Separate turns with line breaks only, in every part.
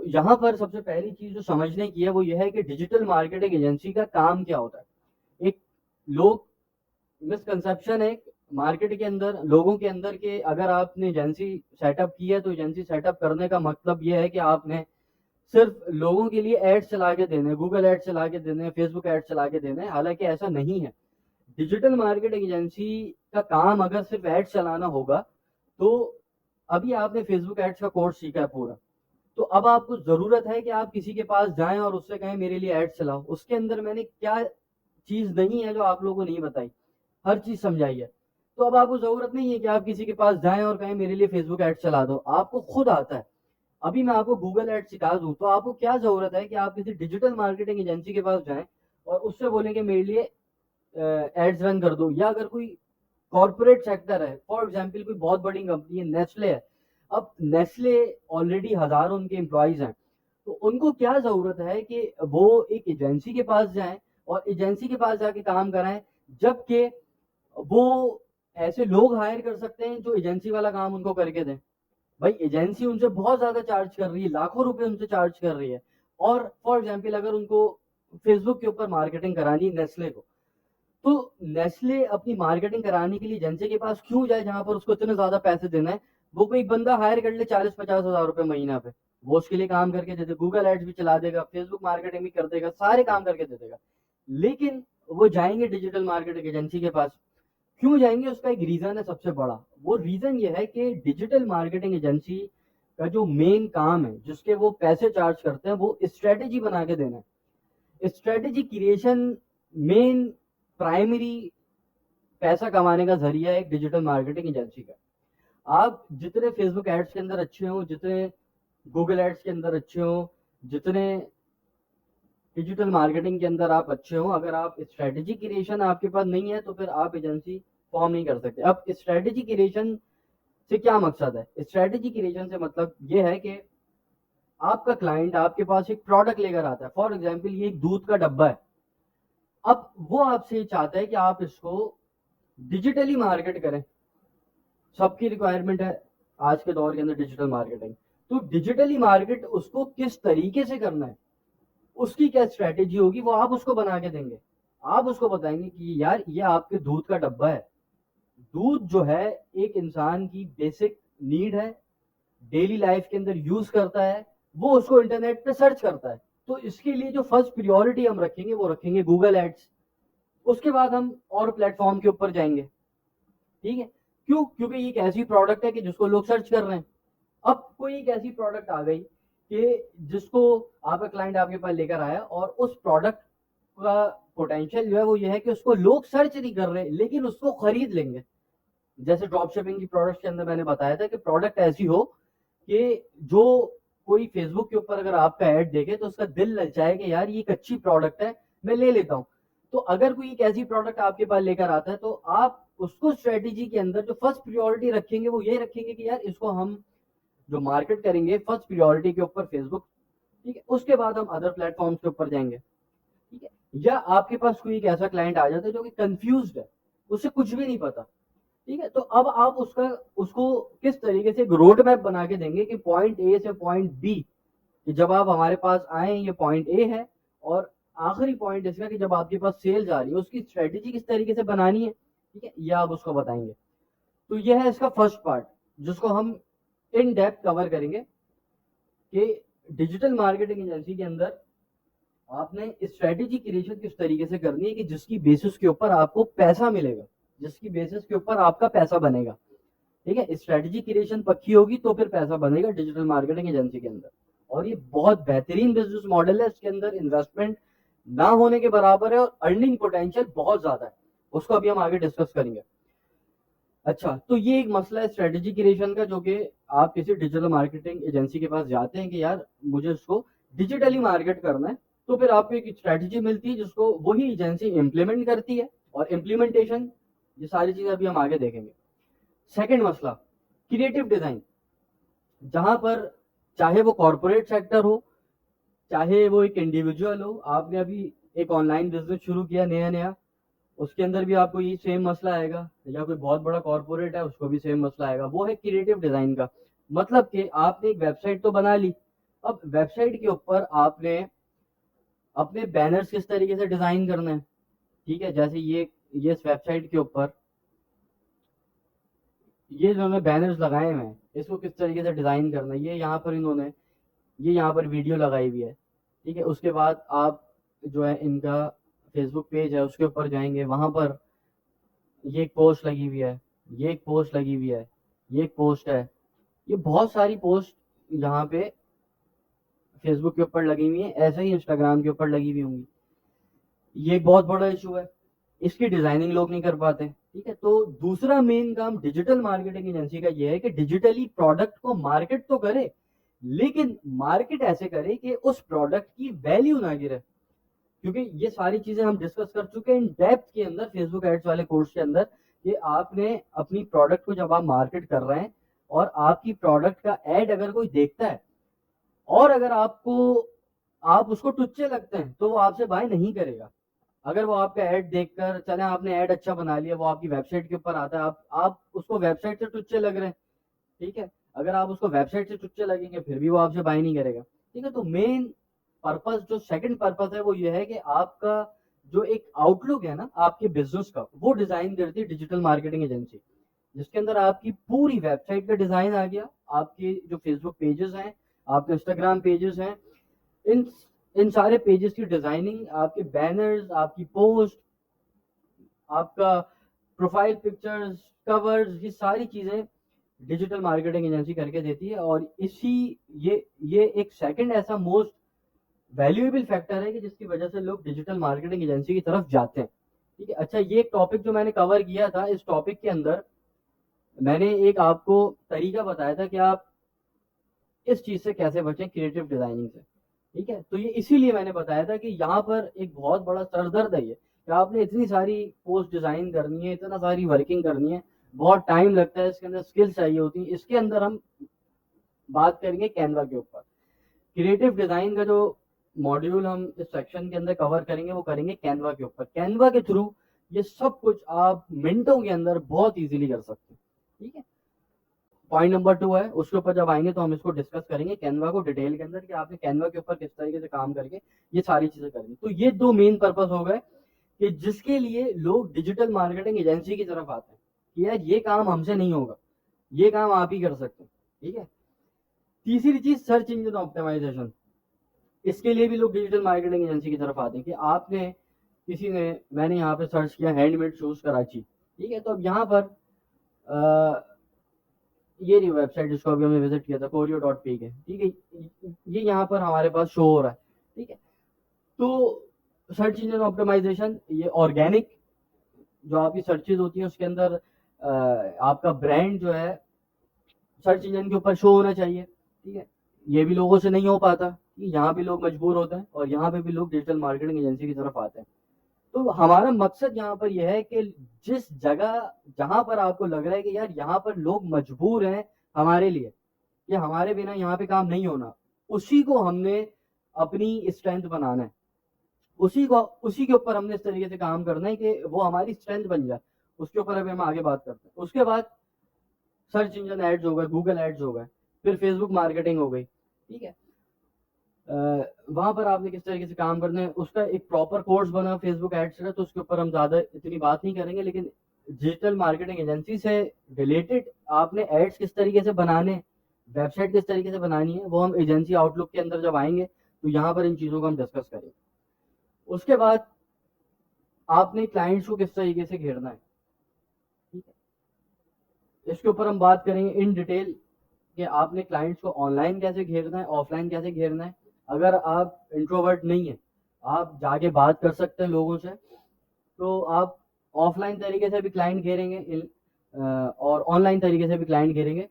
یہاں پر سب سے پہلی چیز جو سمجھنے کی ہے وہ یہ ہے کہ ڈیجیٹل مارکیٹنگ ایجنسی کا کام کیا ہوتا ہے. ایک لوگ مسکنسپشن ہے مارکیٹ کے اندر لوگوں کے اندر کہ اگر آپ نے ایجنسی سیٹ اپ کی ہے تو ایجنسی سیٹ اپ کرنے کا مطلب یہ ہے کہ آپ نے صرف لوگوں کے لیے ایڈ چلا کے دینے, گوگل ایڈ چلا کے دینے, فیس بک ایڈ چلا کے دینے. حالانکہ ایسا نہیں ہے. ڈیجیٹل مارکیٹنگ ایجنسی کا کام اگر صرف ایڈ چلانا ہوگا تو ابھی آپ نے فیس بک ایڈس کا کورس سیکھا ہے پورا, تو اب آپ کو ضرورت ہے کہ آپ کسی کے پاس جائیں اور اس سے کہیں میرے لیے ایڈ چلاؤ. اس کے اندر میں نے کیا چیز نہیں ہے جو آپ لوگوں کو نہیں بتائی, ہر چیز سمجھائی ہے. تو اب آپ کو ضرورت نہیں ہے کہ آپ کسی کے پاس جائیں اور کہیں میرے لیے فیس بک ایڈ چلا دو, آپ کو خود آتا ہے. ابھی میں آپ کو گوگل ایڈ سکھا دوں تو آپ کو کیا ضرورت ہے کہ آپ کسی ڈیجیٹل مارکیٹنگ ایجنسی کے پاس جائیں اور اس سے بولیں کہ میرے لیے ایڈز رن کر دو. یا اگر کوئی کارپوریٹ سیکٹر ہے, فار ایگزامپل کوئی بہت بڑی کمپنی ہے, نیسلے ہے. اب نیسلے آلریڈی ہزاروں ان کے امپلائیز ہیں, تو ان کو کیا ضرورت ہے کہ وہ ایک ایجنسی کے پاس جائیں اور ایجنسی کے پاس جا کے کام کرائیں, جبکہ وہ ایسے لوگ ہائر کر سکتے ہیں جو ایجنسی والا کام ان کو کر کے دیں. بھائی ایجنسی ان سے بہت زیادہ چارج کر رہی ہے, لاکھوں روپے ان سے چارج کر رہی ہے. اور فار ایگزامپل اگر ان کو فیس بک کے اوپر مارکیٹنگ کرانی ہے نیسلے کو, تو نیسلے اپنی مارکیٹنگ کرانے کے لیے ایجنسی کے پاس کیوں جائے جہاں پر اس کو اتنے زیادہ پیسے دینا ہے. وہ کوئی بندہ ہائر کر لے 40-50 ہزار روپے مہینہ پہ, وہ اس کے لیے کام کر کے دے دے, گوگل ایڈز بھی چلا دے گا, فیس بک مارکیٹنگ بھی کر دے گا, سارے کام کر کے دے دے گا. لیکن وہ جائیں گے ڈیجیٹل مارکیٹنگ ایجنسی کے پاس, کیوں جائیں گے؟ اس کا ایک ریزن ہے سب سے بڑا. وہ ریزن یہ ہے کہ ڈیجیٹل مارکیٹنگ ایجنسی کا جو مین کام ہے جس کے وہ پیسے چارج کرتے ہیں وہ اسٹریٹجی بنا کے دینا ہے. اسٹریٹجی کریشن مین پرائمری پیسہ کمانے کا ذریعہ ہے ایک ڈیجیٹل مارکیٹنگ ایجنسی کا. آپ جتنے فیس بک ایڈس کے اندر اچھے ہوں, جتنے گوگل ایڈس کے اندر اچھے ہوں, جتنے ڈیجیٹل مارکیٹنگ کے اندر آپ اچھے ہوں, اگر آپ اسٹریٹجی کریشن آپ کے پاس نہیں ہے تو پھر آپ ایجنسی فارم نہیں کر سکتے. اب اسٹریٹجی کریشن سے کیا مقصد ہے؟ اسٹریٹجی کریشن سے مطلب یہ ہے کہ آپ کا کلائنٹ آپ کے پاس ایک پروڈکٹ لے کر آتا ہے. فار ایگزامپل یہ ایک دودھ کا ڈبہ ہے. اب وہ آپ سے چاہتا ہے کہ آپ اس کو ڈیجیٹلی مارکیٹ کریں. سب کی ریکوائرمنٹ ہے آج کے دور کے اندر ڈیجیٹل مارکیٹنگ. تو ڈیجیٹلی مارکیٹ اس کو کس طریقے سے کرنا ہے, اس کی کیا اسٹریٹجی ہوگی, وہ آپ اس کو بنا کے دیں گے. آپ اس کو بتائیں گے کہ یار یہ آپ کے دودھ کا ڈبہ ہے. دودھ جو ہے ایک انسان کی بیسک نیڈ ہے, ڈیلی لائف کے اندر یوز کرتا ہے, وہ اس کو انٹرنیٹ پہ سرچ کرتا ہے. تو اس کے لیے جو فرسٹ پریورٹی ہم رکھیں گے وہ رکھیں گے گوگل ایڈس. اس کے بعد ہم اور پلیٹ فارم کے اوپر جائیں گے. ٹھیک ہے, کیوں؟ کیونکہ یہ ایک ایسی پروڈکٹ ہے کہ جس کو لوگ سرچ کر رہے ہیں. اب کوئی ایک ایسی پروڈکٹ آ گئی کہ جس کو آپ کا کلائنٹ آپ کے پاس لے کر آیا, اور اس پروڈکٹ کا پوٹینشیل جو ہے وہ یہ ہے کہ اس کو لوگ سرچ نہیں کر رہے لیکن اس کو خرید لیں گے. جیسے ڈراپ شپنگ کی پروڈکٹ کے اندر میں نے بتایا تھا کہ پروڈکٹ ایسی ہو کہ جو کوئی فیس بک کے اوپر اگر آپ کا ایڈ دیکھے تو اس کا دل للچائے کہ یار یہ ایک اچھی پروڈکٹ ہے, میں لے لیتا ہوں. تو اگر کوئی ایک ایسی پروڈکٹ آپ کے پاس لے کر آتا ہے تو آپ اس کو اسٹریٹجی کے اندر جو فرسٹ پریورٹی رکھیں گے وہ یہ رکھیں گے کہ یار اس کو ہم جو مارکیٹ کریں گے فرسٹ پریورٹی کے اوپر فیس بک, ٹھیک ہے, اس کے بعد ہم ادر پلیٹ فارمس کے اوپر جائیں گے. ٹھیک ہے, یا آپ کے پاس کوئی ایک ایسا کلائنٹ آ جاتا ہے جو کہ کنفیوزڈ ہے, اسے کچھ بھی نہیں پتا. ٹھیک ہے, تو اب آپ اس کو کس طریقے سے ایک روڈ میپ بنا کے دیں گے کہ پوائنٹ اے سے پوائنٹ بی, کہ جب آپ ہمارے پاس آئیں یہ پوائنٹ اے ہے, اور آخری پوائنٹ اس کا کہ جب آپ کے پاس سیلز آ رہی ہے اس کی اسٹریٹجی کس طریقے سے بنانی ہے. ٹھیک ہے, یہ آپ اس کو بتائیں گے. تو یہ ہے اس کا فرسٹ پارٹ جس کو ہم ان ڈیپتھ کور کریں گے کہ ڈیجیٹل مارکیٹنگ ایجنسی کے اندر آپ نے اسٹریٹجی کریشن کس طریقے سے کرنی ہے کہ جس کی بیسس کے اوپر آپ کو پیسہ ملے گا, جس کی بیسس کے اوپر آپ کا پیسہ بنے گا. ٹھیک ہے, اسٹریٹجی کریشن پکی ہوگی تو پھر پیسہ بنے گا ڈیجیٹل مارکیٹنگ ایجنسی کے اندر. اور یہ بہت بہترین بزنس ماڈل ہے, اس کے اندر انویسٹمنٹ نہ ہونے کے برابر ہے اور ارننگ پوٹینشیل بہت زیادہ ہے. اس کو ابھی ہم آگے ڈسکس کریں گے. اچھا, تو یہ ایک مسئلہ ہے اسٹریٹجی کریشن کا, جو کہ آپ کسی ڈیجیٹل مارکیٹنگ ایجنسی کے پاس جاتے ہیں کہ یار مجھے اس کو ڈیجیٹلی مارکیٹ کرنا ہے, تو پھر آپ کو ایک اسٹریٹجی ملتی ہے جس کو وہی ایجنسی امپلیمنٹ کرتی ہے, اور امپلیمنٹیشن یہ ساری چیزیں ابھی ہم آگے دیکھیں گے. سیکنڈ مسئلہ کریٹو ڈیزائن, جہاں پر چاہے وہ کارپوریٹ سیکٹر ہو چاہے وہ ایک انڈیویجول ہو. آپ نے ابھی ایک آن لائن بزنس شروع کیا نیا, اس کے اندر بھی آپ کو یہ سیم مسئلہ آئے گا, یا کوئی بہت بڑا کارپوریٹ ہے اس کو بھی سیم مسئلہ آئے گا. وہ ہے کریٹو ڈیزائن کا. مطلب کہ آپ نے ایک ویب سائٹ تو بنا لی, اب ویب سائٹ کے اوپر آپ نے اپنے بینرز کس طریقے سے ڈیزائن کرنا ہے, ٹھیک ہے, جیسے یہ اس ویب سائٹ کے اوپر یہ جو میں بینرز لگائے ہوئے ہیں اس کو کس طریقے سے ڈیزائن کرنا ہے, یہ یہاں پر انہوں نے یہ یہاں پر ویڈیو لگائی ہوئی ہے, ٹھیک ہے. اس کے بعد آپ جو ہے ان کا فیس بک پیج ہے اس کے اوپر جائیں گے, وہاں پر یہ ایک پوسٹ لگی ہوئی ہے, یہ ایک پوسٹ لگی ہوئی ہے, یہ ایک پوسٹ ہے, یہ بہت ساری پوسٹ یہاں پہ فیس بک کے اوپر لگی ہوئی ہیں, ایسے ہی انسٹاگرام کے اوپر لگی ہوئی ہوں گی. یہ ایک بہت بڑا ایشو ہے, اس کی ڈیزائننگ لوگ نہیں کر پاتے, ٹھیک ہے. تو دوسرا مین کام ڈیجیٹل مارکیٹنگ ایجنسی کا یہ ہے کہ ڈیجیٹلی پروڈکٹ کو مارکیٹ تو کرے, لیکن مارکیٹ ایسے کرے کہ اس پروڈکٹ کی ویلیو نہ گرے, کیونکہ یہ ساری چیزیں ہم ڈسکس کر چکے ہیں ان ڈیپتھ کے اندر فیس بک ایڈس والے کورس کے اندر, کہ آپ نے اپنی پروڈکٹ کو جب آپ مارکیٹ کر رہے ہیں اور آپ کی پروڈکٹ کا ایڈ اگر کوئی دیکھتا ہے اور اگر آپ اس کو ٹچے لگتے ہیں تو وہ آپ سے بائی نہیں کرے گا. اگر وہ آپ کا ایڈ دیکھ کر چلے, آپ نے ایڈ اچھا بنا لیا, وہ آپ کی ویب سائٹ کے اوپر آتا ہے, آپ اس کو ویب سائٹ سے ٹچے لگ رہے ہیں, ٹھیک ہے, اگر آپ اس کو ویب سائٹ سے ٹچے لگیں گے پھر بھی وہ آپ سے بائی نہیں کرے گا, ٹھیک ہے. تو مین پرپز جو سیکنڈ پرپز ہے وہ یہ ہے کہ آپ کا جو ایک آؤٹ لک ہے نا آپ کے بزنس کا, وہ ڈیزائن کرتی ہے ڈیجیٹل مارکیٹنگ ایجنسی, جس کے اندر آپ کی پوری ویب سائٹ کا ڈیزائن آ گیا, آپ کے جو فیس بک پیجز ہیں, آپ کے انسٹاگرام پیجز ہیں, ان سارے پیجز کی ڈیزائننگ, آپ کے بینرز, آپ کی پوسٹ, آپ کا پروفائل پکچرز, کورز, یہ ساری چیزیں ڈیجیٹل مارکیٹنگ ایجنسی کر کے دیتی ہے. اور یہ ایک سیکنڈ ایسا موسٹ ویلیویبل فیکٹر ہے کہ جس کی وجہ سے لوگ ڈیجیٹل مارکیٹنگ ایجنسی کی طرف جاتے ہیں, ٹھیک ہے. اچھا, یہ ایک ٹاپک جو میں نے کور کیا تھا, اس ٹاپک کے اندر میں نے ایک آپ کو طریقہ بتایا تھا کہ آپ اس چیز سے کیسے بچیں, کریٹو ڈیزائننگ سے, ٹھیک ہے. تو یہ اسی لیے میں نے بتایا تھا کہ یہاں پر ایک بہت بڑا سر درد ہے یہ, کہ آپ نے اتنی ساری پوسٹ ڈیزائن کرنی ہے, اتنا ساری ورکنگ کرنی ہے, بہت ٹائم لگتا ہے, اس کے اندر اسکل چاہیے ہوتی ہیں. اس کے اندر ہم بات کریں گے کینوا کے اوپر. کریٹو ڈیزائن کا جو ماڈیول ہم اس سیکشن کے اندر کور کریں گے وہ کریں گے کینوا کے اوپر. کینوا کے تھرو یہ سب کچھ آپ منٹوں کے اندر بہت ایزیلی کر سکتے ہیں, ٹھیک ہے. پوائنٹ نمبر 2 ہے, اس کے اوپر جب آئیں گے تو ہم اس کو ڈسکس کریں گے کینوا کو ڈیٹیل کے اندر, کہ آپ نے کینوا کے اوپر کس طریقے سے کام کر کے یہ ساری چیزیں کریں گے. تو یہ دو مین پرپز ہو گئے کہ جس کے لیے لوگ ڈیجیٹل مارکیٹنگ ایجنسی کی طرف آتے ہیں, کہ یار یہ کام ہم سے نہیں ہوگا, یہ کام آپ ہی کر سکتے ہیں, ٹھیک ہے. تیسری چیز سرچ انجن آپٹیمائزیشن, اس کے لیے بھی لوگ ڈیجیٹل مارکیٹنگ ایجنسی کی طرف آتے ہیں, کہ آپ نے میں نے یہاں پہ سرچ کیا ہینڈ میڈ شوز کراچی, ٹھیک ہے. تو اب یہاں پر یہ نہیں ویب سائٹ جس کو ابھی ہم نے وزٹ کیا تھا کوریو.پے کے, ٹھیک ہے, یہ یہاں پر ہمارے پاس شو ہو رہا ہے, ٹھیک ہے. تو سرچ انجن آپٹیمائزیشن, یہ آرگینک جو آپ کی سرچز ہوتی ہیں اس کے اندر آپ کا برانڈ جو ہے سرچ انجن کے اوپر شو ہونا چاہیے, ٹھیک ہے. یہ بھی لوگوں سے نہیں ہو پاتا, یہاں بھی لوگ مجبور ہوتے ہیں اور یہاں پہ بھی لوگ ڈیجیٹل مارکیٹنگ ایجنسی کی طرف آتے ہیں. تو ہمارا مقصد یہاں پر یہ ہے کہ جس جگہ جہاں پر آپ کو لگ رہا ہے کہ یار یہاں پر لوگ مجبور ہیں ہمارے لیے, کہ ہمارے بنا یہاں پہ کام نہیں ہونا, اسی کو ہم نے اپنی اسٹرینتھ بنانا ہے, اسی کے اوپر ہم نے اس طریقے سے کام کرنا ہے کہ وہ ہماری اسٹرینتھ بن جائے. اس کے اوپر ابھی ہم آگے بات کرتے ہیں. اس کے بعد سرچ انجن ایڈز ہو گئے, گوگل ایڈز ہو گئے, پھر فیس بک مارکیٹنگ ہو گئی, ٹھیک ہے. وہاں پر آپ نے کس طریقے سے کام کرنا ہے, اس کا ایک پراپر کورس بنا فیس بک ایڈس کا, تو اس کے اوپر ہم زیادہ اتنی بات نہیں کریں گے. لیکن ڈیجیٹل مارکیٹنگ ایجنسی سے ریلیٹڈ آپ نے ایڈس کس طریقے سے بنانے, ویب سائٹ کس طریقے سے بنانی ہے, وہ ہم ایجنسی آؤٹ لک کے اندر جب آئیں گے تو یہاں پر ان چیزوں کو ہم ڈسکس کریں گے. اس کے بعد آپ نے کلائنٹس کو کس طریقے سے گھیرنا ہے, ٹھیک ہے. اس کے اوپر ہم بات کریں گے ان ڈیٹیل کہ آپ نے کلائنٹس کو آن لائن کیسے گھیرنا ہے, آف لائن کیسے گھیرنا ہے. اگر آپ انٹروورٹ نہیں ہیں, آپ جا کے بات کر سکتے ہیں لوگوں سے, تو آپ آف لائن طریقے سے بھی کلائنٹ گھیریں گے اور آن لائن طریقے سے بھی کلائنٹ گھیریں گے.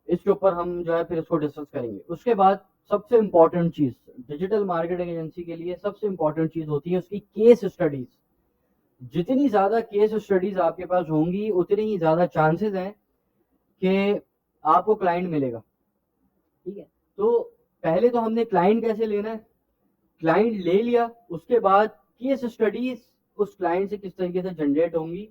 اس کے اوپر ہم جو ہے پھر اس کو ڈسکس کریں گے. اس کے بعد سب سے امپورٹنٹ چیز ڈیجیٹل مارکیٹنگ ایجنسی کے لیے سب سے امپورٹنٹ چیز ہوتی ہے اس کی کیس اسٹڈیز. جتنی زیادہ کیس اسٹڈیز آپ کے پاس ہوں گی اتنی ہی زیادہ چانسز ہیں کہ آپ کو کلائنٹ ملے گا, ٹھیک ہے. تو پہلے تو ہم نے کلائنٹ کیسے لینا ہے, کلائنٹ لے لیا, اس کے بعد کیس اسٹڈیز اس کلائنٹ سے کس طریقے سے جنریٹ ہوں گی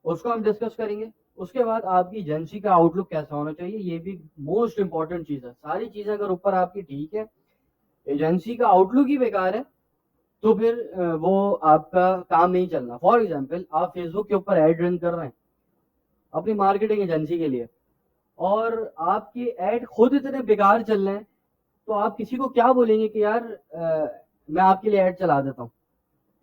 اس کو ہم ڈسکس کریں گے. اس کے بعد آپ کی ایجنسی کا آؤٹ لک کیسا ہونا چاہیے, یہ بھی موسٹ امپورٹنٹ چیز ہے. ساری چیزیں اگر اوپر آپ کی ٹھیک ہے, ایجنسی کا آؤٹ لک ہی بیکار ہے, تو پھر وہ آپ کا کام نہیں چلنا. فار ایگزامپل آپ فیس بک کے اوپر ایڈ رن کر رہے ہیں اپنی مارکیٹنگ ایجنسی کے لیے, اور آپ کے ایڈ خود اتنے بیکار چل رہے ہیں, تو آپ کسی کو کیا بولیں گے کہ یار میں آپ کے لیے ایڈ چلا دیتا ہوں.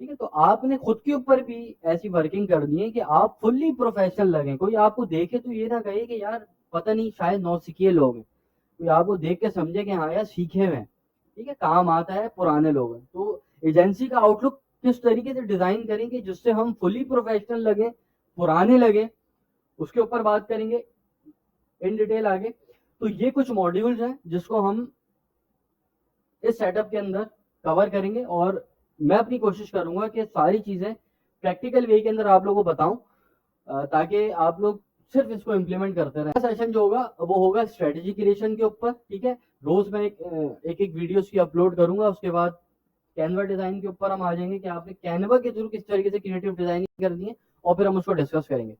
ٹھیک ہے, تو آپ نے خود کے اوپر بھی ایسی ورکنگ کرنی ہے کہ آپ فلی پروفیشنل لگیں. کوئی آپ کو دیکھے تو یہ نہ کہے کہ یار پتہ نہیں شاید نو سکھیے لوگ ہیں, کوئی آپ کو دیکھ کے سمجھے کہ ہاں یار سیکھے ہوئے ہیں, ٹھیک ہے, کام آتا ہے, پرانے لوگ ہیں. تو ایجنسی کا آؤٹ لک کس طریقے سے ڈیزائن کریں گے جس سے ہم فلی پروفیشنل لگیں, پرانے لگیں, اس کے اوپر بات کریں گے ان ڈیٹیل آگے. تو یہ کچھ ماڈیولز ہیں جس کو ہم اس سیٹ اپ کے اندر کور کریں گے, اور میں اپنی کوشش کروں گا کہ ساری چیزیں پریکٹیکل وے کے اندر آپ لوگوں کو بتاؤں, تاکہ آپ لوگ صرف اس کو امپلیمنٹ کرتے رہیں. سیشن جو ہوگا وہ ہوگا اسٹریٹجی کریشن کے اوپر. ٹھیک ہے, روز میں ایک ویڈیوز کی اپلوڈ کروں گا. اس کے بعد کینوا ڈیزائن کے اوپر ہم آ جائیں گے کہ آپ نے کینوا کے تھرو کس طریقے سے کریٹو ڈیزائننگ کرنی ہے, اور پھر ہم اس کو ڈسکس کریں گے.